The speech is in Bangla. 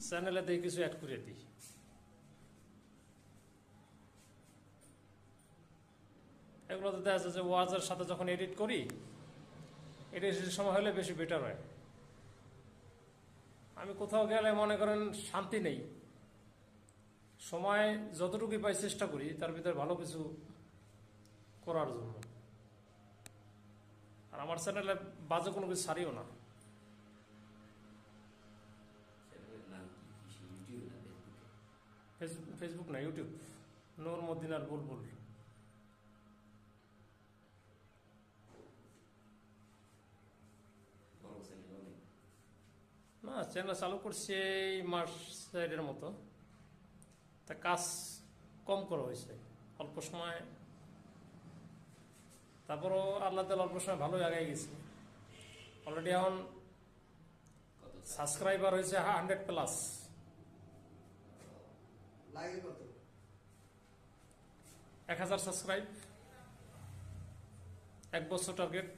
চ্যানেলে দিয়ে কিছু অ্যাড করে দিই। এগুলো তো দেখা যাচ্ছে যে ওয়াজের সাথে যখন এডিট করি, এডিটের সময় হলে বেশি বেটার হয়। আমি কোথাও গেলে মনে করেন শান্তি নেই, সময় যতটুকুই পাই চেষ্টা করি তার ভিতরে ভালো কিছু করার জন্য। আর আমার চ্যানেলে বাজে কোনো কিছু ছাড়িও না। ফেসবুক না, ইউটিউব, নূর মদিনার বুলবুল। না, চ্যানেল চালু করছি এই মাস চারের মতো, তা কাজ কম করা হয়েছে অল্প সময়। তারপরও আল্লাহ তাআলা অল্প সময় ভালোই আগাই গেছে। অলরেডি এখন সাবস্ক্রাইবার হয়েছে 100+। লাগে কত? 1000 সাবস্ক্রাইব, 1 বছর টার্গেট।